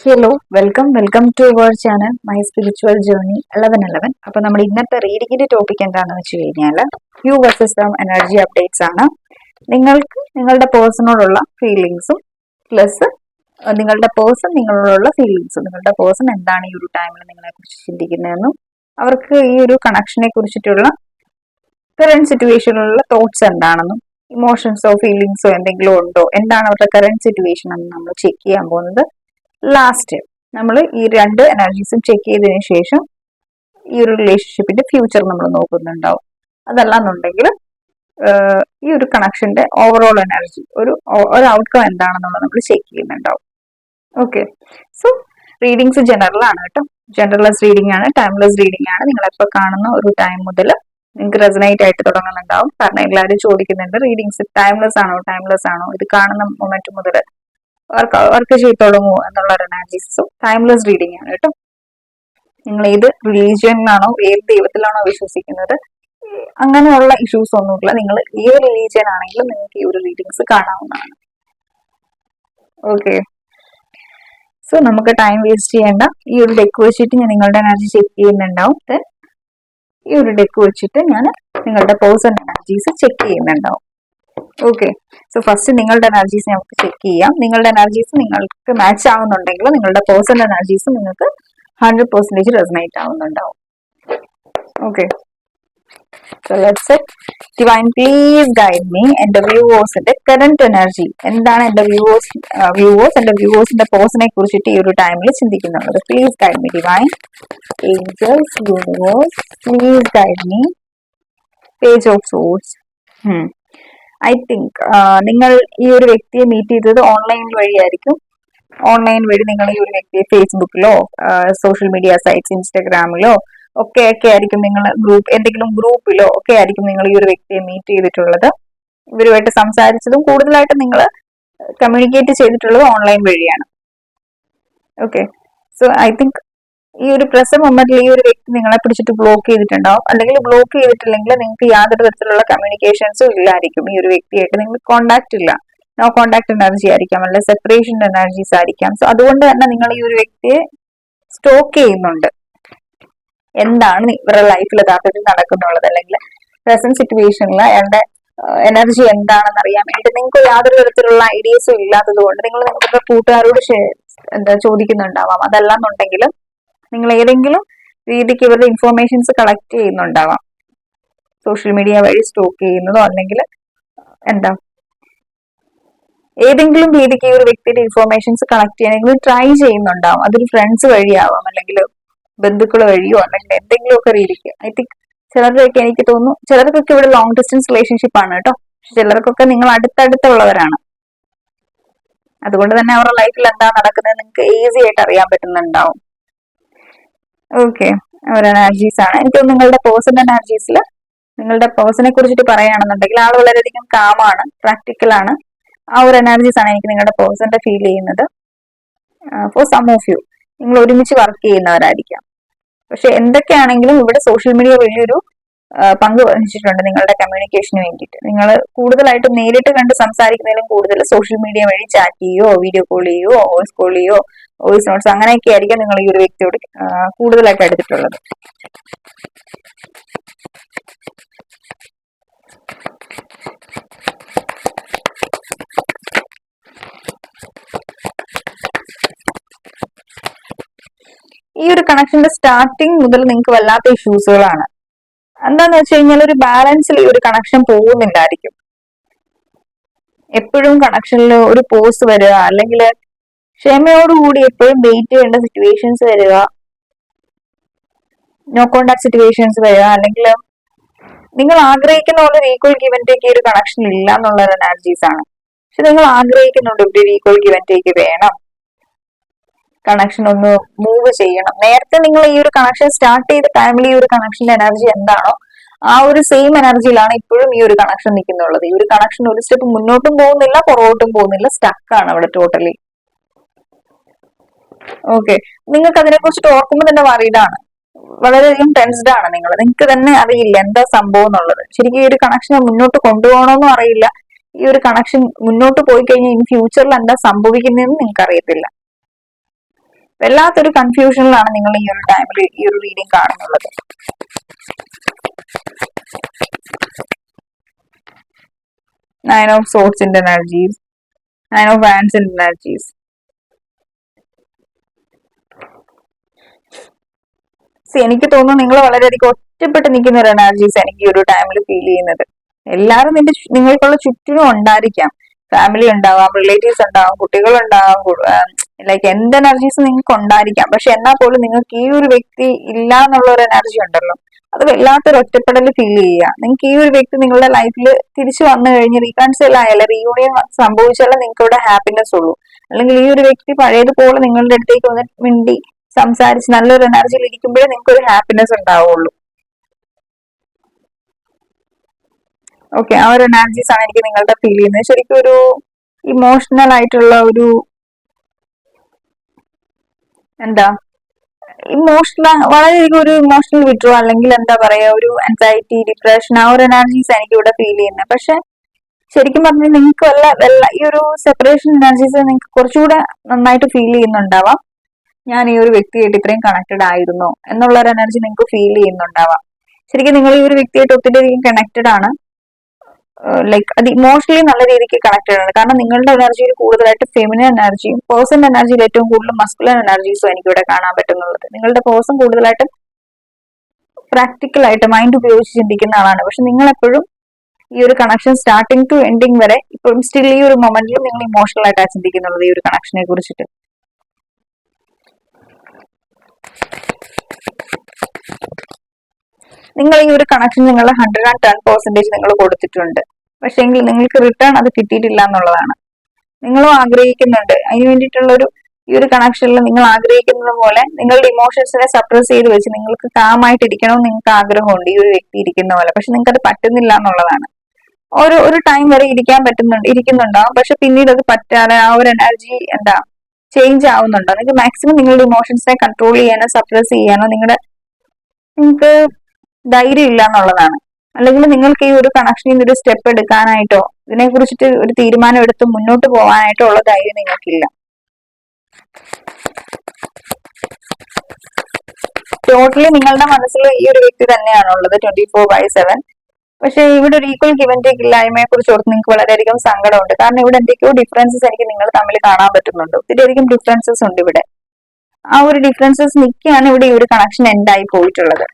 Welcome to our channel my spiritual journey 1111. അപ്പൊ നമ്മൾ ഇന്നത്തെ റീഡിങ്ങിന്റെ ടോപ്പിക് എന്താണെന്ന് വെച്ച് കഴിഞ്ഞാൽ you versus them energy updates ആണ്. നിങ്ങൾക്ക് നിങ്ങളുടെ പേഴ്സണോടുള്ള ഫീലിങ്സും പ്ലസ് നിങ്ങളുടെ പേഴ്സൺ നിങ്ങളോടുള്ള ഫീലിങ്സും, നിങ്ങളുടെ പേഴ്സൺ എന്താണ് ഈ ഒരു ടൈമിൽ നിങ്ങളെ കുറിച്ച് ചിന്തിക്കുന്നതെന്നും അവർക്ക് ഈ ഒരു കണക്ഷനെ കുറിച്ചിട്ടുള്ള കറന്റ് സിറ്റുവേഷനിലുള്ള തോട്ട്സ് എന്താണെന്നും ഇമോഷൻസോ ഫീലിങ്സോ എന്തെങ്കിലും ഉണ്ടോ, എന്താണ് അവരുടെ കറന്റ് സിറ്റുവേഷൻ എന്ന് നമ്മൾ ചെക്ക് ചെയ്യാൻ പോകുന്നത്. ലാസ്റ്റ് നമ്മൾ ഈ രണ്ട് എനർജീസും ചെക്ക് ചെയ്തതിനു ശേഷം ഈ ഒരു റിലേഷൻഷിപ്പിന്റെ ഫ്യൂച്ചർ നമ്മൾ നോക്കുന്നുണ്ടാവും. അതല്ലാന്നുണ്ടെങ്കിൽ ഈ ഒരു കണക്ഷന്റെ ഓവറോൾ എനർജി ഒരു ഔട്ട്കം എന്താണെന്നുള്ളത് നമ്മൾ ചെക്ക് ചെയ്യുന്നുണ്ടാവും. ഓക്കെ, സോ റീഡിങ്സ് ജനറൽ ആണ് കേട്ടോ. ജനറലൈസ് റീഡിംഗ് ആണ്, ടൈംലെസ് റീഡിംഗ് ആണ്. നിങ്ങളെപ്പോൾ കാണുന്ന ഒരു ടൈം മുതൽ നിങ്ങൾക്ക് റെസനേറ്റ് ആയിട്ട് തുടങ്ങുന്നുണ്ടാവും. കാരണം എല്ലാവരും ചോദിക്കുന്നുണ്ട് റീഡിങ്സ് ടൈംലെസ് ആണോ, ഇത് കാണുന്ന മൊമെന്റ് മുതൽ വർക്ക് ചെയ്ത് തുടങ്ങുമോ എന്നുള്ള ഒരു എനർജീസ്. സോ ടൈംലെസ് റീഡിംഗ് ആണ് കേട്ടോ. നിങ്ങൾ ഏത് റിലീജിയനിലാണോ ഏത് ദൈവത്തിലാണോ വിശ്വസിക്കുന്നത് അങ്ങനെയുള്ള ഇഷ്യൂസ് ഒന്നുമില്ല. നിങ്ങൾ ഏത് റിലീജിയൻ ആണെങ്കിലും നിങ്ങൾക്ക് ഈ ഒരു റീഡിങ്സ് കാണാവുന്നതാണ്. ഓക്കെ, സോ നമുക്ക് ടൈം വേസ്റ്റ് ചെയ്യേണ്ട. ഈ ഒരു ഡെക്ക് വെച്ചിട്ട് ഞാൻ നിങ്ങളുടെ എനർജി ചെക്ക് ചെയ്യുന്നുണ്ടാവും. ദെൻ ഈ ഒരു ഡെക്ക് വെച്ചിട്ട് ഞാൻ നിങ്ങളുടെ പേഴ്സൺ എനർജീസ് ചെക്ക് ചെയ്യുന്നുണ്ടാവും. ഓക്കെ, സോ ഫസ്റ്റ് നിങ്ങളുടെ എനർജീസ് നമുക്ക് ചെക്ക് ചെയ്യാം. നിങ്ങളുടെ എനർജീസ് നിങ്ങൾക്ക് മാച്ച് ആവുന്നുണ്ടെങ്കിൽ നിങ്ങളുടെ പേഴ്സണൽ എനർജീസ് നിങ്ങൾക്ക് 100% റെസനേറ്റ് ആവുന്നുണ്ടാവും. Okay, so let's divine please guide me. എന്റെ വ്യൂവേഴ്സിന്റെ കറന്റ് എനർജി എന്താണ്, എന്റെ എന്റെ വ്യൂവേഴ്സിന്റെ പേഴ്സണെ കുറിച്ചിട്ട് ഈ ഒരു ടൈമിൽ ചിന്തിക്കുന്നുള്ളത്. Please guide me divine angels, universe, please guide me. Page of swords. I think നിങ്ങൾ ഈ ഒരു വ്യക്തിയെ മീറ്റ് ചെയ്തത് ഓൺലൈൻ വഴിയായിരിക്കും. ഓൺലൈൻ വഴി നിങ്ങൾ ഈ ഒരു വ്യക്തിയെ ഫേസ്ബുക്കിലോ സോഷ്യൽ മീഡിയ സൈറ്റ്സ് ഇൻസ്റ്റഗ്രാമിലോ ഒക്കെ ആയിരിക്കും നിങ്ങൾ എന്തെങ്കിലും ഗ്രൂപ്പിലോ ഒക്കെ ആയിരിക്കും നിങ്ങൾ ഈ ഒരു വ്യക്തിയെ മീറ്റ് ചെയ്തിട്ടുള്ളത്. ഇവരുമായിട്ട് സംസാരിച്ചതും കൂടുതലായിട്ട് നിങ്ങൾ കമ്മ്യൂണിക്കേറ്റ് ചെയ്തിട്ടുള്ളത് ഓൺലൈൻ വഴിയാണ്. ഓക്കെ, സോ ഐ തിങ്ക് ഈ ഒരു പ്രസന്റ് മൊമെന്റിൽ ഈ ഒരു വ്യക്തി നിങ്ങളെ പിടിച്ചിട്ട് ബ്ലോക്ക് ചെയ്തിട്ടുണ്ടാവും. അല്ലെങ്കിൽ ബ്ലോക്ക് ചെയ്തിട്ടില്ലെങ്കിൽ നിങ്ങൾക്ക് യാതൊരു തരത്തിലുള്ള കമ്മ്യൂണിക്കേഷൻസും ഇല്ലായിരിക്കും. ഈ ഒരു വ്യക്തിയായിട്ട് നിങ്ങൾക്ക് കോണ്ടാക്ട് ഇല്ല. നോ കോണ്ടാക്ട് എനർജി ആയിരിക്കാം, അല്ലെങ്കിൽ സെപ്പറേഷൻ എനർജീസ് ആയിരിക്കാം. സോ അതുകൊണ്ട് തന്നെ നിങ്ങൾ ഈ ഒരു വ്യക്തിയെ സ്റ്റോക്ക് ചെയ്യുന്നുണ്ട്. എന്താണ് ഇവരുടെ ലൈഫിൽ യഥാർത്ഥത്തിൽ നടക്കുന്നുള്ളത്, അല്ലെങ്കിൽ പ്രസന്റ് സിറ്റുവേഷനിൽ അയാളുടെ എനർജി എന്താണെന്ന് അറിയാൻ വേണ്ടി നിങ്ങൾക്ക് യാതൊരു തരത്തിലുള്ള ഐഡിയസും ഇല്ലാത്തത് കൊണ്ട് നിങ്ങൾ നിങ്ങളുടെ കൂട്ടുകാരോട് ചോദിക്കുന്നുണ്ടാവാം. അതല്ലാന്നുണ്ടെങ്കിലും നിങ്ങൾ ഏതെങ്കിലും രീതിക്ക് ഇവരുടെ ഇൻഫോർമേഷൻസ് കളക്ട് ചെയ്യുന്നുണ്ടാവാം. സോഷ്യൽ മീഡിയ വഴി സ്റ്റോക്ക് ചെയ്യുന്നതോ അല്ലെങ്കിൽ ഏതെങ്കിലും രീതിക്ക് ഈ ഒരു വ്യക്തിയുടെ ഇൻഫോർമേഷൻസ് കളക്ട് ചെയ്യണമെങ്കിൽ ട്രൈ ചെയ്യുന്നുണ്ടാവും. അതൊരു ഫ്രണ്ട്സ് വഴിയാവാം, അല്ലെങ്കിൽ ബന്ധുക്കൾ വഴിയോ, അല്ലെങ്കിൽ എന്തെങ്കിലുമൊക്കെ രീതിക്ക്. ഐ തിങ്ക് ചിലർക്കൊക്കെ എനിക്ക് തോന്നുന്നു ചിലർക്കൊക്കെ ഇവിടെ ലോങ് ഡിസ്റ്റൻസ് റിലേഷൻഷിപ്പ് ആണ് കേട്ടോ. പക്ഷെ ചിലർക്കൊക്കെ നിങ്ങൾ അടുത്തടുത്തുള്ളവരാണ്. അതുകൊണ്ട് തന്നെ അവരുടെ ലൈഫിൽ എന്താ നടക്കുന്നത് നിങ്ങൾക്ക് ഈസി ആയിട്ട് അറിയാൻ പറ്റുന്നുണ്ടാവും. ഓക്കെ, ഒരു എനർജീസ് ആണ്. എനിക്ക് നിങ്ങളുടെ പേഴ്സണൽ എനർജീസിൽ നിങ്ങളുടെ പേഴ്സണെ കുറിച്ചിട്ട് പറയുകയാണെന്നുണ്ടെങ്കിൽ ആൾ വളരെയധികം കാമാണ്, പ്രാക്ടിക്കൽ ആണ്. ആ ഒരു എനർജീസ് ആണ് എനിക്ക് നിങ്ങളുടെ പേഴ്സന്റെ ഫീൽ ചെയ്യുന്നത്. ഫോർ സം ഓഫ് യു നിങ്ങൾ ഒരുമിച്ച് വർക്ക് ചെയ്യുന്നവരായിരിക്കാം. പക്ഷെ എന്തൊക്കെയാണെങ്കിലും ഇവിടെ സോഷ്യൽ മീഡിയ വലിയൊരു പങ്ക് വഹിച്ചിട്ടുണ്ട് നിങ്ങളുടെ കമ്മ്യൂണിക്കേഷന് വേണ്ടിയിട്ട്. നിങ്ങൾ കൂടുതലായിട്ടും നേരിട്ട് കണ്ട് സംസാരിക്കുന്നതിലും കൂടുതൽ സോഷ്യൽ മീഡിയ വഴി ചാറ്റ് ചെയ്യോ, വീഡിയോ കോൾ ചെയ്യോ, വോയിസ് കോൾ ചെയ്യോ, വോയിസ് നോട്ട്സ് അങ്ങനെയൊക്കെ ആയിരിക്കും നിങ്ങൾ ഈ ഒരു വ്യക്തിയോട് കൂടുതലായിട്ട് എടുത്തിട്ടുള്ളത്. ഈ ഒരു കണക്ഷന്റെ സ്റ്റാർട്ടിങ് മുതൽ നിങ്ങൾക്ക് വല്ലാത്ത ഇഷ്യൂസുകളാണ്. എന്താന്ന് വെച്ച് കഴിഞ്ഞാൽ ഒരു ബാലൻസിൽ ഈ ഒരു കണക്ഷൻ പോകുന്നില്ലായിരിക്കും. എപ്പോഴും കണക്ഷനിൽ ഒരു പോസ് വരിക, അല്ലെങ്കിൽ ക്ഷമയോടുകൂടി എപ്പോഴും വെയിറ്റ് ചെയ്യേണ്ട സിറ്റുവേഷൻസ് വരിക, നോ കോണ്ടാക്ട് സിറ്റുവേഷൻസ് വരിക, അല്ലെങ്കിൽ നിങ്ങൾ ആഗ്രഹിക്കുന്ന പോലെ ഈക്വൽ ഗിവ് ആൻഡ് ടേക്ക് ഈ ഒരു കണക്ഷൻ ഇല്ല എന്നുള്ള എനർജീസ് ആണ്. പക്ഷെ നിങ്ങൾ ആഗ്രഹിക്കുന്നുണ്ട് ഇവിടെ ഈക്വൽ ഗിവ് ആൻഡ് ടേക്ക് വേണം, കണക്ഷൻ ഒന്ന് മൂവ് ചെയ്യണം. നേരത്തെ നിങ്ങൾ ഈ ഒരു കണക്ഷൻ സ്റ്റാർട്ട് ചെയ്ത ടൈമിൽ ഈ ഒരു കണക്ഷന്റെ എനർജി എന്താണോ ആ ഒരു സെയിം എനർജിയിലാണ് ഇപ്പോഴും ഈ ഒരു കണക്ഷൻ നിൽക്കുന്നുള്ളത്. ഈ ഒരു കണക്ഷൻ ഒരു സ്റ്റെപ്പ് മുന്നോട്ടും പോകുന്നില്ല, പുറകോട്ടും പോകുന്നില്ല, സ്റ്റക്കാണ് അവിടെ ടോട്ടലി. ഓക്കെ, നിങ്ങൾക്ക് അതിനെ കുറിച്ചിട്ട് ഓർക്കുമ്പോൾ തന്നെ വറീഡാണ്, വളരെയധികം ടെൻസ്ഡ് ആണ് നിങ്ങൾ. നിങ്ങൾക്ക് തന്നെ അറിയില്ല എന്താ സംഭവം എന്നുള്ളത്. ശരിക്കും ഈ ഒരു കണക്ഷനെ മുന്നോട്ട് കൊണ്ടുപോകണമെന്നും അറിയില്ല. ഈ ഒരു കണക്ഷൻ മുന്നോട്ട് പോയി കഴിഞ്ഞാൽ ഇൻ ഫ്യൂച്ചറിൽ എന്താ സംഭവിക്കുന്നതെന്ന് നിങ്ങൾക്ക് അറിയത്തില്ല. വല്ലാത്തൊരു കൺഫ്യൂഷനിലാണ് നിങ്ങൾ ഈ ഒരു ടൈമിൽ ഈ ഒരു റീഡിങ് കാണുന്നുള്ളത്. നയൻ ഓഫ് സോർട്സിന്റെ എനർജീസ്, നയൻ ഓഫ് വാൻസിന്റെ എനർജീസ്. എനിക്ക് തോന്നുന്നു നിങ്ങൾ വളരെയധികം ഒറ്റപ്പെട്ട് നിൽക്കുന്ന ഒരു എനർജീസ് എനിക്ക് ഈ ഒരു ടൈമിൽ ഫീൽ ചെയ്യുന്നത്. എല്ലാവരും നിങ്ങൾക്കുള്ള ചുറ്റിനും ഉണ്ടായിരിക്കാം. ഫാമിലി ഉണ്ടാവാം, റിലേറ്റീവ്സ് ഉണ്ടാവാം, കുട്ടികളുണ്ടാവാം, ലൈക്ക് എന്ത് എനർജീസ് നിങ്ങൾക്ക് ഉണ്ടായിരിക്കാം. പക്ഷെ എന്നാൽ പോലും നിങ്ങൾക്ക് ഈ ഒരു വ്യക്തി ഇല്ല എന്നുള്ള ഒരു എനർജി ഉണ്ടല്ലോ, അത് വല്ലാത്തൊരു ഒറ്റപ്പെടൽ ഫീൽ ചെയ്യുക. നിങ്ങൾക്ക് ഈ ഒരു വ്യക്തി നിങ്ങളുടെ ലൈഫിൽ തിരിച്ചു വന്നു കഴിഞ്ഞ് റീകൺസിൽ ആയാലും റീയൂണിയൻ സംഭവിച്ചാലേ നിങ്ങൾക്ക് ഇവിടെ ഹാപ്പിനെസ് ഉള്ളൂ. അല്ലെങ്കിൽ ഈ ഒരു വ്യക്തി പഴയതുപോലെ നിങ്ങളുടെ അടുത്തേക്ക് വന്നിട്ട് മിണ്ടി സംസാരിച്ച് നല്ലൊരു എനർജിയിൽ ഇരിക്കുമ്പോഴേ നിങ്ങൾക്ക് ഒരു ഹാപ്പിനെസ് ഉണ്ടാവുള്ളൂ. ഓക്കെ, ആ ഒരു എനർജീസ് ആണ് എനിക്ക് നിങ്ങളുടെ ഫീൽ ചെയ്യുന്നത്. ശരിക്കും ഒരു ഇമോഷണൽ ആയിട്ടുള്ള ഒരു എന്താ വളരെയധികം ഒരു ഇമോഷണൽ വിഡ്രോ, അല്ലെങ്കിൽ എന്താ പറയാ, ഒരു ആൻസൈറ്റി, ഡിപ്രഷൻ, ആ ഒരു എനർജീസ് എനിക്ക് ഇവിടെ ഫീൽ ചെയ്യുന്നത്. പക്ഷെ ശരിക്കും പറഞ്ഞാൽ നിങ്ങൾക്ക് ഈ ഒരു സെപ്പറേഷൻ എനർജീസ് നിങ്ങൾക്ക് കുറച്ചുകൂടെ നന്നായിട്ട് ഫീൽ ചെയ്യുന്നുണ്ടാവാം. ഞാൻ ഈ ഒരു വ്യക്തിയായിട്ട് ഇത്രയും കണക്റ്റഡ് ആയിരുന്നു എന്നുള്ള ഒരു എനർജി നിങ്ങൾക്ക് ഫീൽ ചെയ്യുന്നുണ്ടാവാം. ശരിക്കും നിങ്ങൾ ഈ ഒരു വ്യക്തിയായിട്ട് ഒത്തിരി കണക്റ്റഡ് ആണ്. ലൈക്ക് അത് ഇമോഷണലി നല്ല രീതിക്ക് കണക്റ്റഡ് ആണ്. കാരണം നിങ്ങളുടെ എനർജിയിൽ കൂടുതലായിട്ട് ഫെമിനിൻ എനർജിയും പേഴ്സൺ എനർജിയിൽ ഏറ്റവും കൂടുതൽ മസ്കുലൻ എനർജീസും എനിക്ക് ഇവിടെ കാണാൻ പറ്റുന്നുള്ളത്. നിങ്ങളുടെ പേഴ്സൺ കൂടുതലായിട്ട് പ്രാക്ടിക്കൽ ആയിട്ട് മൈൻഡ് ഉപയോഗിച്ച് ചിന്തിക്കുന്ന ആളാണ്. പക്ഷെ നിങ്ങൾ എപ്പോഴും ഈ ഒരു കണക്ഷൻ സ്റ്റാർട്ടിങ് ടു എൻഡിങ് വരെ ഇപ്പോഴും സ്റ്റിൽ ഈ ഒരു മൊമെന്റിൽ നിങ്ങൾ ഇമോഷണൽ ആയിട്ടാണ് ചിന്തിക്കുന്നുള്ളത് ഈ ഒരു കണക്ഷനെ കുറിച്ചിട്ട്. നിങ്ങൾ ഈ ഒരു കണക്ഷൻ നിങ്ങളുടെ 110% നിങ്ങൾ കൊടുത്തിട്ടുണ്ട്. പക്ഷെ എങ്കിൽ നിങ്ങൾക്ക് റിട്ടേൺ അത് കിട്ടിയിട്ടില്ല എന്നുള്ളതാണ്. നിങ്ങളും ആഗ്രഹിക്കുന്നുണ്ട് അതിന് വേണ്ടിയിട്ടുള്ള ഈ ഒരു കണക്ഷനിൽ നിങ്ങൾ ആഗ്രഹിക്കുന്നത് പോലെ നിങ്ങളുടെ ഇമോഷൻസിനെ സപ്രസ് ചെയ്ത് വെച്ച് നിങ്ങൾക്ക് കാമായിട്ട് ഇരിക്കണമെന്ന് നിങ്ങൾക്ക് ആഗ്രഹമുണ്ട് ഈ ഒരു വ്യക്തി ഇരിക്കുന്ന പോലെ. പക്ഷെ നിങ്ങൾക്ക് അത് പറ്റുന്നില്ല എന്നുള്ളതാണ്. ഒരു ടൈം വരെ ഇരിക്കുന്നുണ്ടാവും. പക്ഷെ പിന്നീട് അത് പറ്റാതെ ആ ഒരു എനർജി ചേഞ്ച് ആവുന്നുണ്ടോ. നിങ്ങൾക്ക് മാക്സിമം നിങ്ങളുടെ ഇമോഷൻസിനെ കൺട്രോൾ ചെയ്യാനോ സപ്രസ് ചെയ്യാനോ നിങ്ങൾക്ക് ധൈര്യം ഇല്ല എന്നുള്ളതാണ്. അല്ലെങ്കിൽ നിങ്ങൾക്ക് ഈ ഒരു കണക്ഷനിൽ നിന്ന് ഒരു സ്റ്റെപ്പ് എടുക്കാനായിട്ടോ ഇതിനെ കുറിച്ചിട്ട് ഒരു തീരുമാനം എടുത്ത് മുന്നോട്ട് പോകാനായിട്ടോ ഉള്ള ധൈര്യം നിങ്ങൾക്കില്ല. ടോട്ടലി നിങ്ങളുടെ മനസ്സിൽ ഈ ഒരു വ്യക്തി തന്നെയാണുള്ളത് 24/7. പക്ഷെ ഇവിടെ ഒരു ഈക്വൽ ഗിവ് ആൻഡ് ടേക്ക് ഇല്ലായ്മയെ കുറിച്ച് ഓർത്ത് നിങ്ങൾക്ക് വളരെയധികം സങ്കടമുണ്ട്. കാരണം ഇവിടെ എന്തൊക്കെയോ ഡിഫറൻസസ് എനിക്ക് നിങ്ങൾ തമ്മിൽ കാണാൻ പറ്റുന്നുണ്ട്. ഒത്തിരിയധികം ഡിഫറൻസസ് ഉണ്ട് ഇവിടെ. ആ ഒരു ഡിഫറൻസസ് നിൽക്കുകയാണ് ഇവിടെ ഈ ഒരു കണക്ഷൻ എൻഡായി പോയിട്ടുള്ളത്.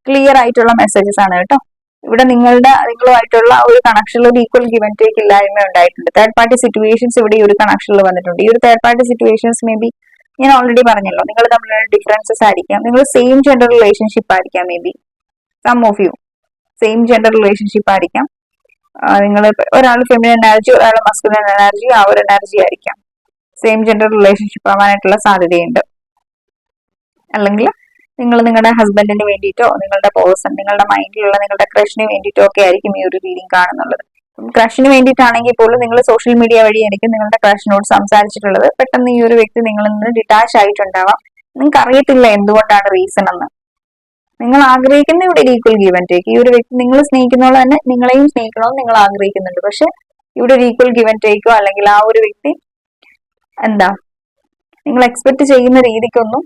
ക്ലിയർ ആയിട്ടുള്ള മെസ്സേജസ് ആണ് കേട്ടോ. ഇവിടെ നിങ്ങളുമായിട്ടുള്ള ഒരു കണക്ഷനിൽ ഒരു ഈക്വൽ ഗിവ് ആൻഡ് ടേക്ക് ഇല്ലായ്മ ഉണ്ടായിട്ടുണ്ട്. തേർഡ് പാർട്ടി സിറ്റുവേഷൻസ് ഇവിടെ ഈ ഒരു കണക്ഷനിൽ വന്നിട്ടുണ്ട്. ഈ ഒരു third party situations maybe ഞാൻ ഓൾറെഡി പറഞ്ഞല്ലോ, നിങ്ങൾ തമ്മിലുള്ള ഡിഫറൻസസ് ആയിരിക്കാം. നിങ്ങൾ സെയിം ജെൻഡർ റിലേഷൻഷിപ്പ് ആയിരിക്കാം. Maybe some of you same gender relationship ആയിരിക്കാം. നിങ്ങൾ ഒരാൾ ഫെമിനിൻ എനർജി, ഒരാൾ മസ്കുലിൻ എനർജി, ആ ഒരു എനർജി ആയിരിക്കാം. സെയിം ജെൻഡർ റിലേഷൻഷിപ്പ് ആവാനായിട്ടുള്ള സാധ്യതയുണ്ട്. അല്ലെങ്കിൽ നിങ്ങൾ നിങ്ങളുടെ ഹസ്ബൻഡിന് വേണ്ടിയിട്ടോ നിങ്ങളുടെ പേഴ്സൺ നിങ്ങളുടെ മൈൻഡിലുള്ള നിങ്ങളുടെ ക്രഷിന് വേണ്ടിയിട്ടോ ഒക്കെ ആയിരിക്കും ഈ ഒരു റീഡിങ് കാണുന്നുള്ളത്. ക്രഷിന് വേണ്ടിയിട്ടാണെങ്കിൽ പോലും നിങ്ങൾ സോഷ്യൽ മീഡിയ വഴിയായിരിക്കും നിങ്ങളുടെ ക്രഷിനോട് സംസാരിച്ചിട്ടുള്ളത്. പെട്ടെന്ന് ഈ ഒരു വ്യക്തി നിങ്ങളിൽ നിന്ന് ഡിറ്റാച്ച് ആയിട്ടുണ്ടാവാം. നിങ്ങൾക്ക് അറിയത്തില്ല എന്തുകൊണ്ടാണ് റീസൺ എന്ന്. നിങ്ങൾ ആഗ്രഹിക്കുന്ന ഇവിടെ ഈക്വൽ ഗീവ് ആൻഡ് ടേക്ക്. ഈ ഒരു വ്യക്തി നിങ്ങൾ സ്നേഹിക്കുന്ന പോലെ തന്നെ നിങ്ങളെയും സ്നേഹിക്കണമെന്ന് നിങ്ങൾ ആഗ്രഹിക്കുന്നുണ്ട്. പക്ഷെ ഇവിടെ ഒരു ഈക്വൽ ഗീവ് ആൻഡ് ടേക്കോ അല്ലെങ്കിൽ ആ ഒരു വ്യക്തി നിങ്ങൾ എക്സ്പെക്ട് ചെയ്യുന്ന രീതിക്കൊന്നും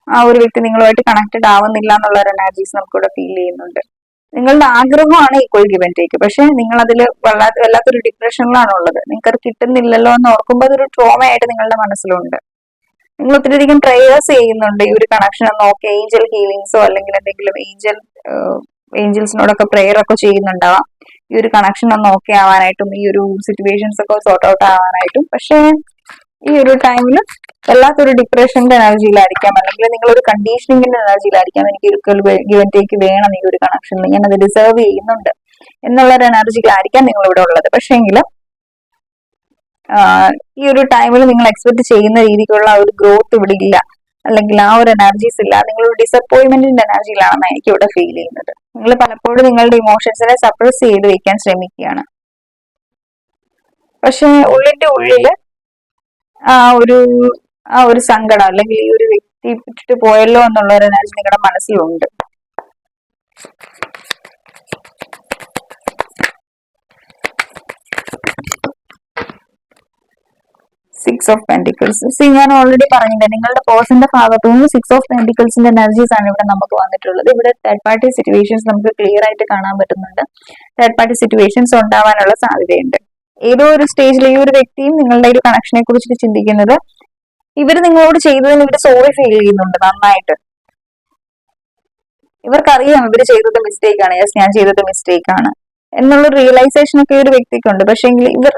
ആ ഒരു വ്യക്തി നിങ്ങളുമായിട്ട് കണക്റ്റഡ് ആവുന്നില്ല എന്നുള്ള ഒരു എനർജീസ് നമുക്കിവിടെ ഫീൽ ചെയ്യുന്നുണ്ട്. നിങ്ങളുടെ ആഗ്രഹമാണ് ഈക്വൽ ഗിവ് ആൻഡ് ടേക്ക്. പക്ഷെ നിങ്ങൾ അതിൽ വല്ലാത്തൊരു ഡിപ്രഷനിലാണ് ഉള്ളത്. നിങ്ങൾക്ക് അത് കിട്ടുന്നില്ലല്ലോ എന്ന് ഓർക്കുമ്പോൾ അതൊരു ട്രോമയായിട്ട് നിങ്ങളുടെ മനസ്സിലുണ്ട്. നിങ്ങൾ ഒത്തിരിയധികം പ്രേയേഴ്സ് ചെയ്യുന്നുണ്ട് ഈ ഒരു കണക്ഷൻ ഒന്ന് ഓക്കെ, ഏഞ്ചൽ ഹീലിങ്സോ അല്ലെങ്കിൽ എന്തെങ്കിലും ഏഞ്ചൽസിനോടൊക്കെ പ്രെയർ ഒക്കെ ചെയ്യുന്നുണ്ടാവാം ഈ ഒരു കണക്ഷൻ ഒന്ന് ഓക്കെ ആവാനായിട്ടും ഈ ഒരു സിറ്റുവേഷൻസ് ഒക്കെ സോർട്ട് ഔട്ട് ആവാനായിട്ടും. പക്ഷേ ഈ ഒരു ടൈമിൽ വല്ലാത്തൊരു ഡിപ്രഷന്റെ എനർജിയിലായിരിക്കാം, അല്ലെങ്കിൽ നിങ്ങളൊരു കണ്ടീഷനിങ്ങിന്റെ എനർജിയിലായിരിക്കാം. എനിക്ക് ഒരു ഗിവ് ആൻഡ് ടേക്ക് വേണം ഈ ഒരു കണക്ഷനിൽ, ഞാൻ അത് ഡിസേർവ് ചെയ്യുന്നുണ്ട് എന്നുള്ള ഒരു എനർജിയിലായിരിക്കാം നിങ്ങൾ ഇവിടെ ഉള്ളത്. പക്ഷേങ്കിൽ ഈ ഒരു ടൈമിൽ നിങ്ങൾ എക്സ്പെക്ട് ചെയ്യുന്ന രീതിക്കുള്ള ഒരു ഗ്രോത്ത് ഇവിടെ ഇല്ല, അല്ലെങ്കിൽ ആ ഒരു എനർജീസ് ഇല്ല. നിങ്ങളൊരു ഡിസപ്പോയിന്റ്മെന്റിന്റെ എനർജിയിലാണെന്ന് എനിക്ക് ഇവിടെ ഫീൽ ചെയ്യുന്നത്. നിങ്ങൾ പലപ്പോഴും നിങ്ങളുടെ ഇമോഷൻസിനെ സപ്രസ് ചെയ്ത് വെക്കാൻ ശ്രമിക്കുകയാണ്. പക്ഷെ ഉള്ളിന്റെ ഉള്ളില് ആ ഒരു സങ്കടം, അല്ലെങ്കിൽ ഈ ഒരു വ്യക്തി വിട്ടിട്ട് പോയല്ലോ എന്നുള്ള ഒരു എനർജി നിങ്ങളുടെ മനസ്സിലുണ്ട്. Six of pentacles. സി ഞാൻ ഓൾറെഡി പറഞ്ഞിട്ടുണ്ട്, നിങ്ങളുടെ പേഴ്സന്റെ ഭാഗത്തു നിന്ന് സിക്സ് ഓഫ് പെന്റിക്കിൾസിന്റെ എനർജീസ് ആണ് ഇവിടെ നമുക്ക് വന്നിട്ടുള്ളത്. ഇവിടെ തേർഡ് പാർട്ടി സിറ്റുവേഷൻസ് നമുക്ക് ക്ലിയർ ആയിട്ട് കാണാൻ പറ്റുന്നുണ്ട്. തേർഡ് പാർട്ടി സിറ്റുവേഷൻസ് ഉണ്ടാവാനുള്ള സാധ്യതയുണ്ട്. ഏതോ ഒരു സ്റ്റേജിൽ ഈ ഒരു വ്യക്തിയും നിങ്ങളുടെ ഒരു കണക്ഷനെ കുറിച്ചിട്ട് ചിന്തിക്കുന്നത്, ഇവർ നിങ്ങളോട് ചെയ്തതിന് ഇവർ സോറി ഫീൽ ചെയ്യുന്നുണ്ട് നന്നായിട്ട്. ഇവർക്കറിയാം ഇവർ ചെയ്തത് മിസ്റ്റേക്ക് ആണ്, യെസ് ഞാൻ ചെയ്തത് മിസ്റ്റേക്ക് ആണ് എന്നുള്ള റിയലൈസേഷൻ ഒക്കെ ഒരു വ്യക്തിക്കുണ്ട്. പക്ഷെ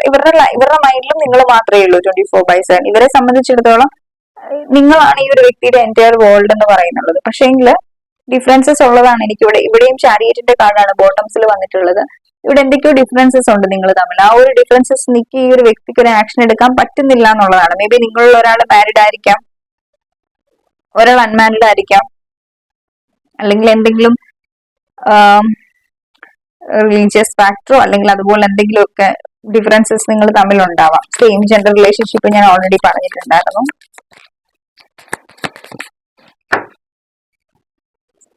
ഇവരുടെ മൈൻഡിലും നിങ്ങൾ മാത്രമേ ഉള്ളൂ 24/7. ഇവരെ സംബന്ധിച്ചിടത്തോളം നിങ്ങളാണ് ഈ ഒരു വ്യക്തിയുടെ എൻറ്റയർ വേൾഡ് എന്ന് പറയുന്നുള്ളത്. പക്ഷേങ്കിൽ ഡിഫറൻസസ് ഉള്ളതാണ്. ഇവിടെയും ചാരിയറ്റിന്റെ കാർഡാണ് ബോട്ടംസിൽ വന്നിട്ടുള്ളത്. ഇവിടെ എന്തൊക്കെയോ ഡിഫറൻസസ് ഉണ്ട് നിങ്ങൾ തമ്മിൽ. ആ ഒരു ഡിഫറൻസസ് നിക്ക് ഈ ഒരു വ്യക്തിക്ക് ഒരു ആക്ഷൻ എടുക്കാൻ പറ്റുന്നില്ല എന്നുള്ളതാണ്. മേ ബി നിങ്ങളിൽ ഒരാൾ മാരിഡ് ആയിരിക്കാം, ഒരാൾ അൺമാരിഡ് ആയിരിക്കാം, അല്ലെങ്കിൽ എന്തെങ്കിലും റിലീജിയസ് ഫാക്ടറോ അല്ലെങ്കിൽ അതുപോലെ എന്തെങ്കിലുമൊക്കെ ഡിഫറൻസസ് നിങ്ങൾ തമ്മിൽ ഉണ്ടാവാം. സെയിം ജെൻഡർ റിലേഷൻഷിപ്പ് ഞാൻ ഓൾറെഡി പറഞ്ഞിട്ടുണ്ടായിരുന്നു.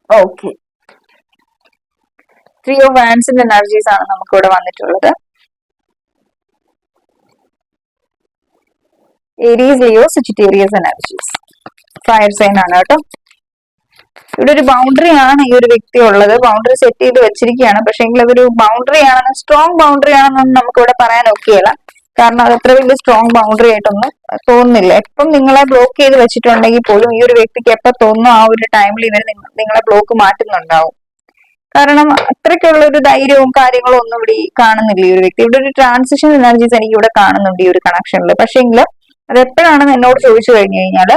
ഓക്കെ, 3 ഓഫ് വാൻസിന്റെ എനർജീസ് ആണ് നമുക്ക് ഇവിടെ വന്നിട്ടുള്ളത്. Aries, Leo, Sagittarius energies. Fire sign ആണ് കേട്ടോ. ഇവിടെ ഒരു ബൗണ്ടറി ആണ് ഈ ഒരു വ്യക്തി ഉള്ളത്. ബൗണ്ടറി സെറ്റ് ചെയ്ത് വെച്ചിരിക്കുകയാണ്. പക്ഷെ എങ്കിൽ അതൊരു ബൗണ്ടറി ആണെന്ന്, സ്ട്രോങ് ബൗണ്ടറി ആണെന്നൊന്നും നമുക്ക് ഇവിടെ പറയാൻ ഒക്കെയല്ല. കാരണം അത് അത്ര വലിയ സ്ട്രോങ് ബൗണ്ടറി ആയിട്ടൊന്നും തോന്നുന്നില്ല. എപ്പം നിങ്ങളെ ബ്ലോക്ക് ചെയ്ത് വെച്ചിട്ടുണ്ടെങ്കിൽ പോലും ഈ ഒരു വ്യക്തിക്ക് എപ്പോൾ തോന്നുന്നു ആ ഒരു ടൈമിൽ ഇവർ നിങ്ങളെ ബ്ലോക്ക് മാറ്റുന്നുണ്ടാവും. കാരണം അത്രയ്ക്കുള്ള ഒരു ധൈര്യവും കാര്യങ്ങളും ഒന്നും ഇവിടെ കാണുന്നില്ല ഈ ഒരു വ്യക്തി. ഇവിടെ ഒരു ട്രാൻസിഷൻ എനർജീസ് എനിക്ക് ഇവിടെ കാണുന്നുണ്ട് ഈ ഒരു കണക്ഷനിൽ. പക്ഷെങ്കിൽ അത് എപ്പോഴാണെന്ന് എന്നോട് ചോദിച്ചു കഴിഞ്ഞു കഴിഞ്ഞാൽ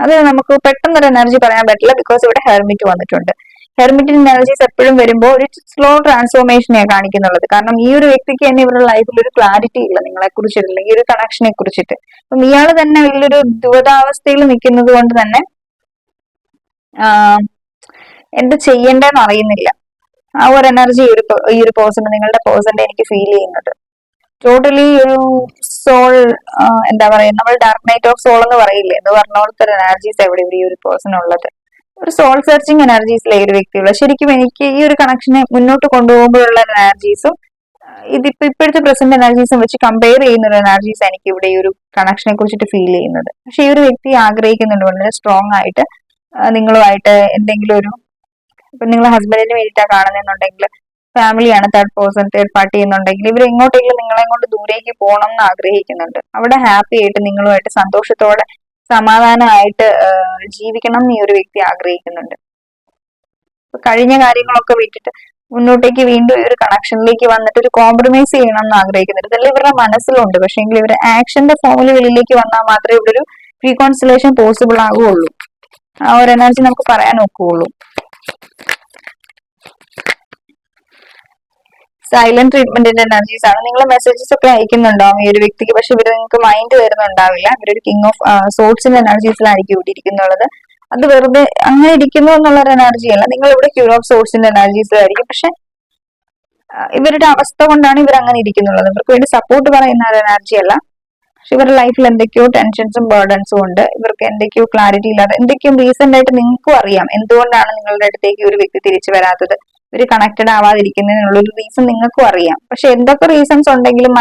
അത് നമുക്ക് പെട്ടെന്നൊരു എനർജി പറയാൻ പറ്റില്ല. ബിക്കോസ് ഇവിടെ ഹെർമിറ്റ് വന്നിട്ടുണ്ട്. ഹെർമിറ്റിന്റെ എനർജീസ് എപ്പോഴും വരുമ്പോൾ ഒരു സ്ലോ ട്രാൻസ്ഫോർമേഷനെയാണ് കാണിക്കുന്നുള്ളത്. കാരണം ഈ ഒരു വ്യക്തിക്ക് തന്നെ ഇവരുടെ ലൈഫിൽ ഒരു ക്ലാരിറ്റി ഇല്ല നിങ്ങളെ കുറിച്ചിട്ട്, അല്ലെങ്കിൽ ഈ ഒരു കണക്ഷനെ കുറിച്ചിട്ട്. അപ്പം ഇയാൾ തന്നെ വലിയൊരു ദുരിതാവസ്ഥയിൽ നിൽക്കുന്നത് കൊണ്ട് തന്നെ എന്ത് ചെയ്യേണ്ടതെന്ന് അറിയുന്നില്ല. ആ ഒരു എനർജി ഈ ഒരു പേഴ്സൺ, നിങ്ങളുടെ പേഴ്സന്റെ എനിക്ക് ഫീൽ ചെയ്യുന്നത് ടോട്ടലി ഒരു സോൾ, എന്താ പറയാ, നമ്മൾ ഡാർക്ക് നൈറ്റ് ഓഫ് സോൾ എന്ന് പറയില്ലേ, എന്ന് പറഞ്ഞ പോലത്തെ ഒരു എനർജീസ് എവിടെ ഇവിടെ ഈ ഒരു പേഴ്സൺ ഉള്ളത്. ഒരു സോൾ സെർച്ചിങ് എനർജീസിലെ ഒരു വ്യക്തിയുള്ള. ശരിക്കും എനിക്ക് ഈ ഒരു കണക്ഷനെ മുന്നോട്ട് കൊണ്ടുപോകുമ്പോഴുള്ള എനർജീസും ഇപ്പോഴത്തെ പ്രസന്റ് എനർജീസും വെച്ച് കമ്പയർ ചെയ്യുന്ന ഒരു എനർജീസ് എനിക്ക് ഇവിടെ ഈ ഒരു കണക്ഷനെ കുറിച്ചിട്ട് ഫീൽ ചെയ്യുന്നത്. പക്ഷെ ഈ ഒരു വ്യക്തി ആഗ്രഹിക്കുന്നുണ്ട് വളരെ സ്ട്രോങ് ആയിട്ട് നിങ്ങളുമായിട്ട് എന്തെങ്കിലും ഒരു, ഇപ്പൊ നിങ്ങൾ ഹസ്ബൻഡിന് വേണ്ടിയിട്ടാണ് കാണുന്നെന്നുണ്ടെങ്കിൽ, ഫാമിലിയാണ് തേർഡ് പേഴ്സൺ, തേർഡ് പാർട്ടി എന്നുണ്ടെങ്കിൽ ഇവർ എങ്ങോട്ടെങ്കിലും നിങ്ങളെ കൊണ്ട് ദൂരേക്ക് പോകണം എന്ന് ആഗ്രഹിക്കുന്നുണ്ട്. അവിടെ ഹാപ്പി ആയിട്ട് നിങ്ങളുമായിട്ട് സന്തോഷത്തോടെ സമാധാനമായിട്ട് ജീവിക്കണം എന്ന് ഈ ഒരു വ്യക്തി ആഗ്രഹിക്കുന്നുണ്ട്. കഴിഞ്ഞ കാര്യങ്ങളൊക്കെ വിട്ടിട്ട് മുന്നോട്ടേക്ക് വീണ്ടും ഈ ഒരു കണക്ഷനിലേക്ക് വന്നിട്ട് ഒരു കോംപ്രമൈസ് ചെയ്യണം എന്ന് ആഗ്രഹിക്കുന്നുണ്ട്. ഇതെല്ലാം ഇവരുടെ മനസ്സിലുണ്ട്. പക്ഷെ എങ്കിൽ ഇവരുടെ ആക്ഷന്റെ ഫോമിൽ വെളിയിലേക്ക് വന്നാൽ മാത്രമേ ഇവിടെ ഒരു റീകോൺസിലേഷൻ പോസിബിൾ ആകുള്ളൂ. ആ ഒരു എനർജി നമുക്ക് പറയാൻ ഒക്കുകയുള്ളൂ. സൈലന്റ് ട്രീറ്റ്മെന്റിന്റെ എനർജീസ് ആണ്. നിങ്ങൾ മെസ്സേജസ് ഒക്കെ അയക്കുന്നുണ്ടാവും ഈ ഒരു വ്യക്തിക്ക്, പക്ഷെ ഇവർ നിങ്ങൾക്ക് മൈൻഡ് തരുന്നുണ്ടാവില്ല. ഇവരൊരു കിങ് ഓഫ് സോർട്സിന്റെ എനർജീസിലായിരിക്കും ഇവിടെ ഇരിക്കുന്നുള്ളത്. അത് വെറുതെ അങ്ങനെ ഇരിക്കുന്നു എന്നുള്ളൊരു എനർജി അല്ല. നിങ്ങൾ ഇവിടെ ക്യൂർ ഓഫ് സോർട്സിന്റെ എനർജീസിലായിരിക്കും. പക്ഷെ ഇവരുടെ അവസ്ഥ കൊണ്ടാണ് ഇവർ അങ്ങനെ ഇരിക്കുന്നുള്ളത്. ഇവർക്ക് വേണ്ടി സപ്പോർട്ട് പറയുന്ന ഒരു എനർജി അല്ല. പക്ഷെ ഇവരുടെ ലൈഫിൽ എന്തൊക്കെയോ ടെൻഷൻസും ബേർഡൻസും ഉണ്ട്. ഇവർക്ക് എന്തൊക്കെയോ ക്ലാരിറ്റി ഇല്ലാതെ, എന്തൊക്കെയോ റീസെന്റ് ആയിട്ട് നിങ്ങൾക്കും അറിയാം എന്തുകൊണ്ടാണ് നിങ്ങളുടെ അടുത്തേക്ക് ഒരു വ്യക്തി തിരിച്ചു വരാത്തത്, ഒരു കണക്റ്റഡ് ആവാതിരിക്കുന്നതിനുള്ളൊരു റീസൺ നിങ്ങൾക്കും അറിയാം. പക്ഷെ എന്തൊക്കെ റീസൺസ് ഉണ്ടെങ്കിലും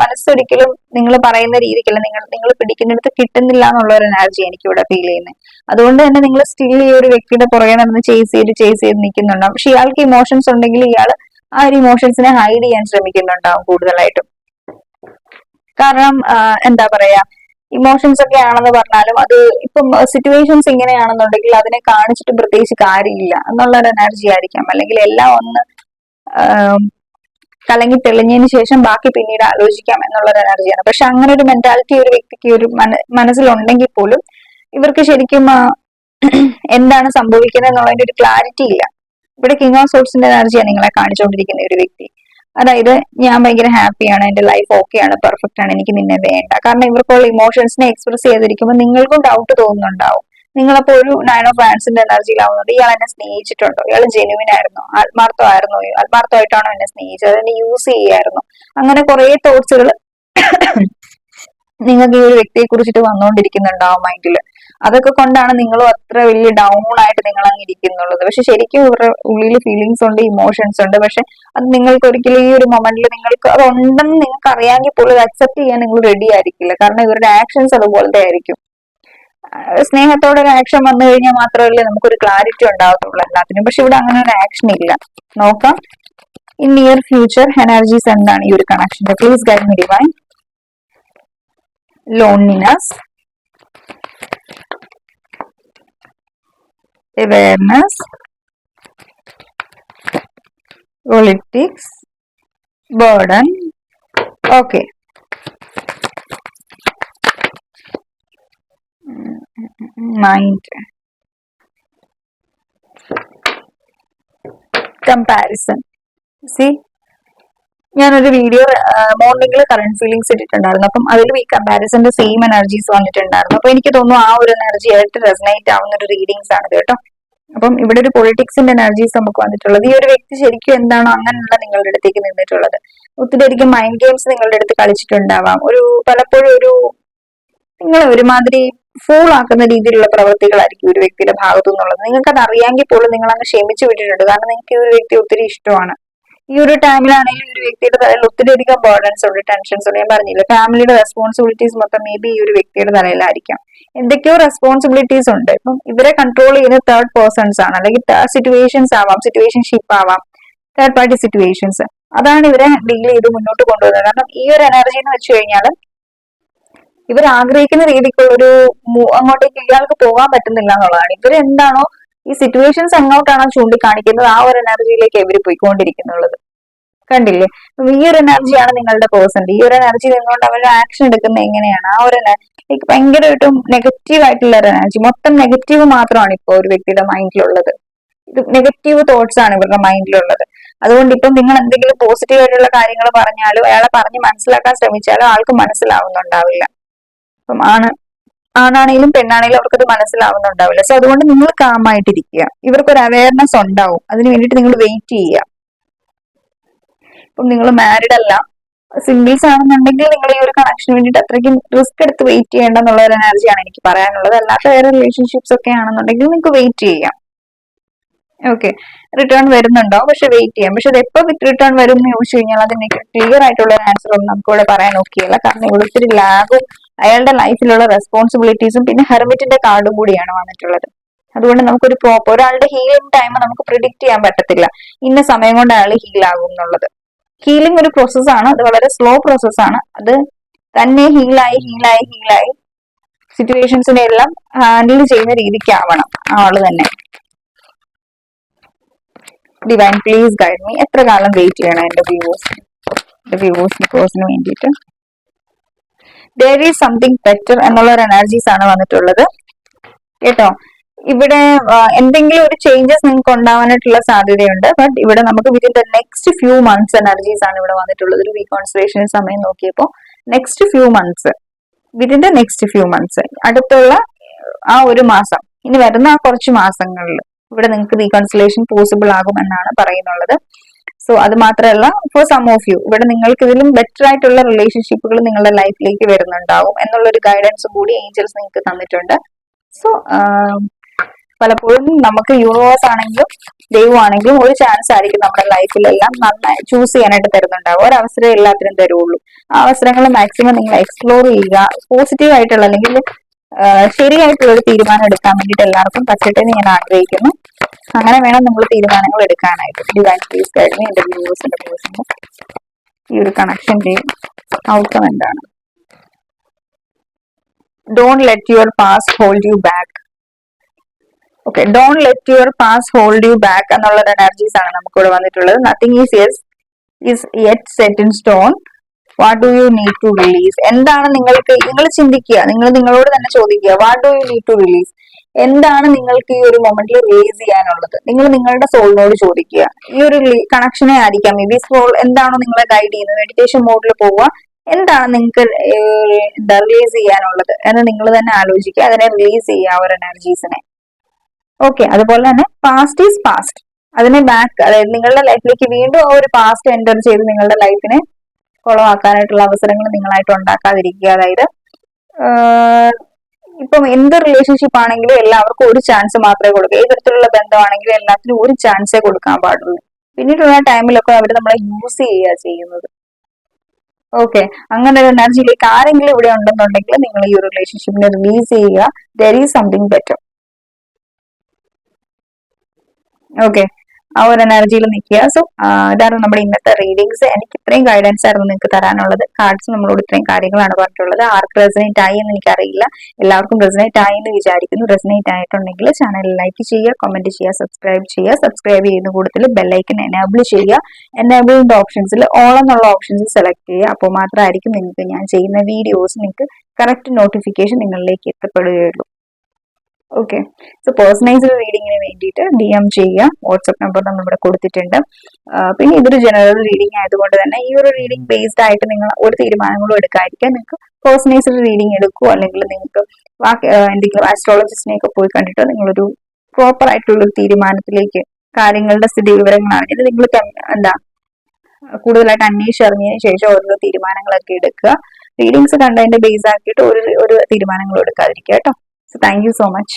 മനസ്സൊരിക്കലും നിങ്ങൾ പറയുന്ന രീതിക്കല്ല, നിങ്ങൾ പിടിക്കുന്നിടത്ത് കിട്ടുന്നില്ല എന്നുള്ള ഒരു എനർജി എനിക്ക് ഇവിടെ ഫീൽ ചെയ്യുന്നത്. അതുകൊണ്ട് തന്നെ നിങ്ങൾ സ്റ്റിൽ ഈ ഒരു വ്യക്തിയുടെ പുറകെ നടന്ന് ചേസ് ചെയ്ത് നിൽക്കുന്നുണ്ടാവും. പക്ഷെ ഇയാൾക്ക് ഇമോഷൻസ് ഉണ്ടെങ്കിൽ ഇയാൾ ആ ഒരു ഇമോഷൻസിനെ ഹൈഡ് ചെയ്യാൻ ശ്രമിക്കുന്നുണ്ടാവും കൂടുതലായിട്ടും. കാരണം എന്താ പറയാ, ഇമോഷൻസ് ഒക്കെ ആണെന്ന് പറഞ്ഞാലും അത് ഇപ്പം സിറ്റുവേഷൻസ് ഇങ്ങനെയാണെന്നുണ്ടെങ്കിൽ അതിനെ കാണിച്ചിട്ട് പ്രത്യേകിച്ച് കാര്യമില്ല എന്നുള്ളൊരു എനർജി ആയിരിക്കാം. അല്ലെങ്കിൽ എല്ലാം ഒന്ന് കലങ്ങി തെളിഞ്ഞതിന് ശേഷം ബാക്കി പിന്നീട് ആലോചിക്കാം എന്നുള്ളൊരു എനർജിയാണ്. പക്ഷെ അങ്ങനെ ഒരു മെന്റാലിറ്റി ഒരു വ്യക്തിക്ക് ഒരു മനസ്സിലുണ്ടെങ്കിൽ പോലും ഇവർക്ക് ശരിക്കും എന്താണ് സംഭവിക്കുന്നത് എന്നുള്ളതിന്റെ ഒരു ക്ലാരിറ്റി ഇല്ല. ഇവിടെ കിങ് ഓഫ് സോർട്സിന്റെ എനർജിയാണ് നിങ്ങളെ കാണിച്ചുകൊണ്ടിരിക്കുന്ന ഒരു വ്യക്തി. അതായത് ഞാൻ ഭയങ്കര ഹാപ്പിയാണ്, എന്റെ ലൈഫ് ഓക്കെയാണ്, പെർഫെക്റ്റ് ആണ്, എനിക്ക് നിന്നെ വേണ്ട. കാരണം ഇവർക്കുള്ള ഇമോഷൻസിനെ എക്സ്പ്രസ് ചെയ്തിരിക്കുമ്പോൾ നിങ്ങൾക്കും ഡൗട്ട് തോന്നുന്നുണ്ടാവും. നിങ്ങളപ്പോ ഒരു 9 ഓഫ് വാൻസിന്റെ എനർജിയിലാവുന്നുണ്ട്. ഇയാൾ എന്നെ സ്നേഹിച്ചിട്ടുണ്ടോ, ഇയാൾ ജെനുവിൻ ആയിരുന്നോ, ആത്മാർത്ഥമായിട്ടാണോ എന്നെ സ്നേഹിച്ചത്, അതെന്നെ യൂസ് ചെയ്യായിരുന്നോ, അങ്ങനെ കുറെ തോട്ട്സുകൾ നിങ്ങൾക്ക് ഈ ഒരു വ്യക്തിയെ കുറിച്ചിട്ട് വന്നുകൊണ്ടിരിക്കുന്നുണ്ടാവും മൈൻഡിൽ. അതൊക്കെ കൊണ്ടാണ് നിങ്ങളും അത്ര വലിയ ഡൗൺ ആയിട്ട് നിങ്ങൾ അങ്ങ് ഇരിക്കുന്നുള്ളത്. പക്ഷെ ശരിക്കും ഇവരുടെ ഉള്ളിൽ ഫീലിങ്സ് ഉണ്ട്, ഇമോഷൻസ് ഉണ്ട്. പക്ഷെ അത് നിങ്ങൾക്ക് ഒരിക്കലും ഈ ഒരു മൊമെന്റിൽ നിങ്ങൾക്ക് അത് ഉണ്ടെന്ന് നിങ്ങൾക്ക് അറിയാമെങ്കിൽ പോലും അക്സെപ്റ്റ് ചെയ്യാൻ നിങ്ങൾ റെഡി ആയിരിക്കില്ല. കാരണം ഇവരുടെ ആക്ഷൻസ് അതുപോലത്തെ ആയിരിക്കും. സ്നേഹത്തോടെ ഒരു ആക്ഷൻ വന്നു കഴിഞ്ഞാൽ മാത്രമല്ലേ നമുക്കൊരു ക്ലാരിറ്റി ഉണ്ടാകത്തുള്ളൂ എല്ലാത്തിനും. പക്ഷെ ഇവിടെ അങ്ങനെ ഒരു ആക്ഷൻ ഇല്ല. നോക്കാം ഇൻ നിയർ ഫ്യൂച്ചർ എനർജീസ് എന്താണ് ഈ ഒരു കണക്ഷന്റെ. Please guide me divine. Loneliness, awareness, politics, burden. Okay. Mind, comparison. See, ഞാനൊരു വീഡിയോ മോർണിംഗിൽ കറണ്ട് ഫീലിങ്സ് ഇട്ടിട്ടുണ്ടായിരുന്നു. അപ്പം അതിലും ഈ കമ്പാരിസന്റെ സെയിം എനർജീസ് വന്നിട്ടുണ്ടായിരുന്നു. അപ്പൊ എനിക്ക് തോന്നുന്നു ആ ഒരു എനർജി ആയിട്ട് റെസനേറ്റ് ആവുന്ന ഒരു റീഡിങ്സ് ആണ് കേട്ടോ. അപ്പം ഇവിടെ ഒരു പൊളിറ്റിക്സിന്റെ എനർജീസ് നമുക്ക് വന്നിട്ടുള്ളത്. ഈ ഒരു വ്യക്തി ശരിക്കും എന്താണോ അങ്ങനെയുള്ള നിങ്ങളുടെ അടുത്തേക്ക് നിന്നിട്ടുള്ളത്. ഒത്തിരി അധികം മൈൻഡ് ഗെയിംസ് നിങ്ങളുടെ അടുത്ത് കളിച്ചിട്ടുണ്ടാവാം. പലപ്പോഴും നിങ്ങൾ ഒരുമാതിരി ഫൂൾ ആക്കുന്ന രീതിയിലുള്ള പ്രവൃത്തികളായിരിക്കും ഒരു വ്യക്തിയുടെ ഭാഗത്തു നിന്നുള്ളത്. നിങ്ങൾക്ക് അത് അറിയാമെങ്കിൽ പോലും നിങ്ങൾ അങ്ങ് ക്ഷമിച്ചു വിട്ടിട്ടുണ്ട്. കാരണം നിങ്ങൾക്ക് ഈ ഒരു വ്യക്തി ഒത്തിരി ഇഷ്ടമാണ്. ഈ ഒരു ടൈമിലാണെങ്കിൽ ഒരു വ്യക്തിയുടെ തലയിൽ ഒത്തിരി അധികം ബേർഡൻസ് ഉണ്ട്, ടെൻഷൻസ് ഉണ്ട്. ഞാൻ പറഞ്ഞില്ല, ഫാമിലിയുടെ റെസ്പോൺസിബിലിറ്റീസ് മൊത്തം മേ ബി ഈ ഒരു വ്യക്തിയുടെ തലയിലായിരിക്കാം. എന്തൊക്കെയോ റെസ്പോൺസിബിലിറ്റീസ് ഉണ്ട്. ഇപ്പം ഇവരെ കൺട്രോൾ ചെയ്യുന്ന തേർഡ് പേഴ്സൺസ് ആണ്, അല്ലെങ്കിൽ സിറ്റുവേഷൻസ് ആവാം, സിറ്റുവേഷൻഷിപ്പ് ആവാം, തേർഡ് പാർട്ടി സിറ്റുവേഷൻസ്. അതാണ് ഇവരെ ഡീൽ ചെയ്ത് മുന്നോട്ട് കൊണ്ടുപോകുന്നത്. കാരണം ഈ ഒരു എനർജി എന്ന് വെച്ച് കഴിഞ്ഞാൽ ഇവർ ആഗ്രഹിക്കുന്ന രീതിക്കുള്ളൊരു അങ്ങോട്ടേക്ക് ഇയാൾക്ക് പോകാൻ പറ്റുന്നില്ല എന്നുള്ളതാണ്. ഇവരെന്താണോ ഈ സിറ്റുവേഷൻസ് എങ്ങോട്ടാണോ ചൂണ്ടിക്കാണിക്കുന്നത് ആ ഒരു എനർജിയിലേക്ക് ഇവർ പോയിക്കൊണ്ടിരിക്കുന്നുള്ളത്. കണ്ടില്ലേ? ഈ ഒരു എനർജിയാണ് നിങ്ങളുടെ പേഴ്സൺ. ഈ ഒരു എനർജി നിന്നുകൊണ്ട് അവരുടെ ആക്ഷൻ എടുക്കുന്നത് എങ്ങനെയാണ്? ആ ഒരു ലൈക്ക് ഭയങ്കരമായിട്ടും നെഗറ്റീവ് ആയിട്ടുള്ള ഒരു എനർജി, മൊത്തം നെഗറ്റീവ് മാത്രമാണ് ഇപ്പോൾ ഒരു വ്യക്തിയുടെ മൈൻഡിലുള്ളത്. ഇത് നെഗറ്റീവ് തോട്ട്സ് ആണ് ഇവരുടെ മൈൻഡിലുള്ളത്. അതുകൊണ്ട് ഇപ്പം നിങ്ങൾ എന്തെങ്കിലും പോസിറ്റീവ് ആയിട്ടുള്ള കാര്യങ്ങൾ പറഞ്ഞാലും അയാളെ പറഞ്ഞ് മനസ്സിലാക്കാൻ ശ്രമിച്ചാലും ആൾക്ക് മനസ്സിലാവുന്നുണ്ടാവില്ല. അപ്പം ആണാണെങ്കിലും പെണ്ണാണെങ്കിലും അവർക്കത് മനസ്സിലാവുന്നുണ്ടാവില്ല. സോ അതുകൊണ്ട് നിങ്ങൾ കാമായിട്ടിരിക്കുക. ഇവർക്കൊരു അവയർനെസ് ഉണ്ടാവും. അതിന് വേണ്ടിയിട്ട് നിങ്ങൾ വെയിറ്റ് ചെയ്യുക. ഇപ്പം നിങ്ങൾ മാരിഡ് അല്ല, സിംഗിൾസ് ആണെന്നുണ്ടെങ്കിൽ നിങ്ങൾ ഈ ഒരു കണക്ഷന് വേണ്ടിയിട്ട് അത്രയ്ക്കും റിസ്ക് എടുത്ത് വെയിറ്റ് ചെയ്യേണ്ടെന്നുള്ള ഒരു എനർജിയാണ് എനിക്ക് പറയാനുള്ളത്. അല്ലാത്ത വേറെ റിലേഷൻഷിപ്സ് ഒക്കെ ആണെന്നുണ്ടെങ്കിൽ നിങ്ങൾക്ക് വെയിറ്റ് ചെയ്യാം. ഓക്കെ, റിട്ടേൺ വരുന്നുണ്ടോ? പക്ഷെ വെയിറ്റ് ചെയ്യാം. പക്ഷെ അത് എപ്പോ റിട്ടേൺ വരും എന്ന് ചോദിച്ചു കഴിഞ്ഞാൽ അതിന് ക്ലിയർ ആയിട്ടുള്ള ഒരു ആൻസർ ഒന്നും നമുക്ക് ഇവിടെ പറയാൻ നോക്കിയല്ല. കാരണം ഇവിടെ ഒത്തിരി ലാഗും അയാളുടെ ലൈഫിലുള്ള റെസ്പോൺസിബിലിറ്റീസും പിന്നെ ഹെർമിറ്റിന്റെ കാർഡും കൂടിയാണ് വന്നിട്ടുള്ളത്. അതുകൊണ്ട് നമുക്കൊരു ഒരാളുടെ ഹീലിംഗ് ടൈം നമുക്ക് പ്രിഡിക്റ്റ് ചെയ്യാൻ പറ്റത്തില്ല. ഇന്ന സമയം കൊണ്ട് അയാൾ ഹീൽ ആകും എന്നുള്ളത്. ഹീലിംഗ് ഒരു പ്രോസസ്സാണ്. അത് വളരെ സ്ലോ പ്രോസസ്സാണ്. അത് തന്നെ ഹീലായി സിറ്റുവേഷൻസിനെ എല്ലാം ഹാൻഡിൽ ചെയ്യുന്ന രീതിക്കാവണം ആള് തന്നെ. Divine please guide me. എത്ര കാലം വെയിറ്റ് ചെയ്യണം എന്റെ വ്യൂവേഴ്സിന് പേഴ്സണിന് വേണ്ടിയിട്ട്? there is something better എന്നുള്ള ഒരു എനർജീസ് ആണ് വന്നിട്ടുള്ളത് കേട്ടോ. ഇവിടെ എന്തെങ്കിലും ഒരു ചേഞ്ചസ് നിങ്ങൾക്ക് ഉണ്ടാവാനായിട്ടുള്ള സാധ്യതയുണ്ട്. ബട്ട് ഇവിടെ നമുക്ക് within the next few months energies ആണ് ഇവിടെ വന്നിട്ടുള്ളത്. ഒരു റീകോൺസിലേഷൻ സമയം നോക്കിയപ്പോൾ നെക്സ്റ്റ് ഫ്യൂ മന്ത്സ് അടുത്തുള്ള ആ ഒരു മാസം, ഇനി വരുന്ന ആ കുറച്ച് മാസങ്ങളിൽ ഇവിടെ നിങ്ങൾക്ക് റീകൺസിലേഷൻ പോസിബിൾ ആകും എന്നാണ് പറയുന്നുള്ളത്. സോ അത് മാത്രമല്ല, ഫോർ സം ഓഫ് യു ഇവിടെ നിങ്ങൾക്ക് ഇതിലും ബെറ്റർ ആയിട്ടുള്ള റിലേഷൻഷിപ്പുകൾ നിങ്ങളുടെ ലൈഫിലേക്ക് വരുന്നുണ്ടാവും എന്നുള്ളൊരു ഗൈഡൻസ് കൂടി ഏഞ്ചൽസ് നിങ്ങൾക്ക് തന്നിട്ടുണ്ട്. സോ പലപ്പോഴും നമുക്ക് യൂണിവേഴ്സ് ആണെങ്കിലും ദൈവമാണെങ്കിലും ഒരു ചാൻസ് ആയിരിക്കും നമ്മുടെ ലൈഫിലെല്ലാം നന്നായി ചൂസ് ചെയ്യാനായിട്ട് തരുന്നുണ്ടാവും. ഒരവസരം എല്ലാത്തിനും തരുള്ളൂ. ആ അവസരങ്ങൾ മാക്സിമം നിങ്ങൾ എക്സ്പ്ലോർ ചെയ്യുക. പോസിറ്റീവ് ആയിട്ടുള്ള അല്ലെങ്കിൽ ശരിയായിട്ടുള്ള ഒരു തീരുമാനം എടുക്കാൻ വേണ്ടിയിട്ട് എല്ലാവർക്കും പറ്റട്ടെ എന്ന് ഞാൻ ആഗ്രഹിക്കുന്നു. അങ്ങനെ വേണം നമ്മൾ തീരുമാനങ്ങൾ എടുക്കാനായിട്ട്. Divine please guide me. എന്റെ വ്യൂവേഴ്സിന്റെ പേഴ്സന്റെ ഈ ഒരു കണക്ഷന്റെ ഔട്ട്കം എന്താണ്? Don't let your past hold you back. Okay, don't let your past hold you back എന്നുള്ള എനർജീസ് ആണ് നമുക്കിവിടെ വന്നിട്ടുള്ളത്. Nothing is yet set in stone. What do you need to release? എന്താണ് നിങ്ങൾ ചിന്തിക്കുക, നിങ്ങളോട് തന്നെ ചോദിക്കുക. What do you need to release? എന്താണ് നിങ്ങൾക്ക് ഈ ഒരു മൊമെന്റിൽ റിലീസ് ചെയ്യാനുള്ളത്? നിങ്ങൾ നിങ്ങളുടെ സോളിനോട് ചോദിക്കുക. ഈ ഒരു കണക്ഷനെ ആയിരിക്കാം മേ ബി സോൾ എന്താണോ നിങ്ങളെ ഗൈഡ് ചെയ്യുന്നത്. മെഡിറ്റേഷൻ മോഡിൽ പോവുക. എന്താണ് നിങ്ങൾക്ക് റിലീസ് ചെയ്യാനുള്ളത് എന്ന് നിങ്ങൾ തന്നെ ആലോചിക്കുക. അതിനെ റിലീസ് ചെയ്യുക, ഒരു എനർജീസിനെ. ഓക്കെ, അതുപോലെ തന്നെ പാസ്റ്റ് ഈസ് പാസ്റ്റ്. അതിനെ ബാക്ക്, അതായത് നിങ്ങളുടെ ലൈഫിലേക്ക് വീണ്ടും ആ ഒരു പാസ്റ്റ് എൻ്റർ ചെയ്ത് നിങ്ങളുടെ ലൈഫിനെ കുളമാക്കാനായിട്ടുള്ള അവസരങ്ങൾ നിങ്ങളായിട്ട് ഉണ്ടാക്കാതിരിക്കുക. അതായത് ഇപ്പം എന്ത് റിലേഷൻഷിപ്പ് ആണെങ്കിലും എല്ലാവർക്കും ഒരു ചാൻസ് മാത്രമേ കൊടുക്കൂ. ഏത് തരത്തിലുള്ള ബന്ധമാണെങ്കിലും എല്ലാത്തിനും ഒരു ചാൻസേ കൊടുക്കാൻ പാടുള്ളൂ. പിന്നീടുള്ള ടൈമിലൊക്കെ അവർ നമ്മളെ യൂസ് ചെയ്യുക ചെയ്യുന്നത്. ഓക്കെ, അങ്ങനെ ഒരു എനർജിയിലേക്ക് ആരെങ്കിലും ഇവിടെ ഉണ്ടെന്നുണ്ടെങ്കിൽ നിങ്ങൾ ഈ ഒരു റിലേഷൻഷിപ്പിനെ റിലീസ് ചെയ്യുക. There is something better. Okay, ആ ഒരു എനർജിയിൽ നിൽക്കുക. സോ ഇതാണ് നമ്മുടെ ഇന്നത്തെ റീഡിങ്സ്. എനിക്ക് ഇത്രയും ഗൈഡൻസ് ആയിരുന്നു നിങ്ങൾക്ക് തരാനുള്ളത്. കാർഡ്സ് നമ്മളോട് ഇത്രയും കാര്യങ്ങളാണ് പറഞ്ഞിട്ടുള്ളത്. ആർക്ക് റെസനേറ്റ് ആയി എന്ന് എനിക്കറിയില്ല. എല്ലാവർക്കും റെസനേറ്റ് ആയി എന്ന് വിചാരിക്കുന്നു. റെസനേറ്റ് ആയിട്ടുണ്ടെങ്കിൽ ചാനൽ ലൈക്ക് ചെയ്യുക, കമന്റ് ചെയ്യുക, സബ്സ്ക്രൈബ് ചെയ്യുക. സബ്സ്ക്രൈബ് ചെയ്യുന്ന കൂട്ടത്തിൽ ബെല്ലൈക്കൻ എനേബിൾ ചെയ്യുക. എനേബിളിന്റെ ഓപ്ഷൻസിൽ ഓൾ എന്നുള്ള ഓപ്ഷൻസ് സെലക്ട് ചെയ്യുക. അപ്പോൾ മാത്രമായിരിക്കും നിങ്ങൾക്ക് ഞാൻ ചെയ്യുന്ന വീഡിയോസ് നിങ്ങൾക്ക് കറക്റ്റ് നോട്ടിഫിക്കേഷൻ നിങ്ങളിലേക്ക് എത്തപ്പെടുകയുള്ളൂ. ഓക്കെ, സോ പേഴ്സണലൈസ്ഡ് റീഡിങ്ങിന് വേണ്ടിയിട്ട് DM ചെയ്യുക. വാട്സ്ആപ്പ് നമ്പർ നമ്മൾ ഇവിടെ കൊടുത്തിട്ടുണ്ട്. പിന്നെ ഇതൊരു ജനറൽ റീഡിംഗ് ആയതുകൊണ്ട് തന്നെ ഈ ഒരു റീഡിംഗ് ബേസ്ഡ് ആയിട്ട് നിങ്ങൾ ഒരു തീരുമാനങ്ങളും എടുക്കാതിരിക്കുക. നിങ്ങൾക്ക് പേഴ്സണലൈസ്ഡ് റീഡിംഗ് എടുക്കുമോ അല്ലെങ്കിൽ നിങ്ങൾക്ക് എന്തെങ്കിലും ആസ്ട്രോളജിസ്റ്റിനെ ഒക്കെ പോയി കണ്ടിട്ട് നിങ്ങളൊരു പ്രോപ്പർ ആയിട്ടുള്ള ഒരു തീരുമാനത്തിലേക്ക് കാര്യങ്ങളുടെ സ്ഥിതി വിവരങ്ങളാണെങ്കിൽ നിങ്ങൾ എന്താ കൂടുതലായിട്ട് അന്വേഷിച്ചറിഞ്ഞതിന് ശേഷം ഓരോ തീരുമാനങ്ങളൊക്കെ എടുക്കുക. റീഡിങ്സ് കണ്ടതിന്റെ ബേസ് ആക്കിയിട്ട് ഒരു തീരുമാനങ്ങളും എടുക്കാതിരിക്കുക കേട്ടോ. So thank you so much.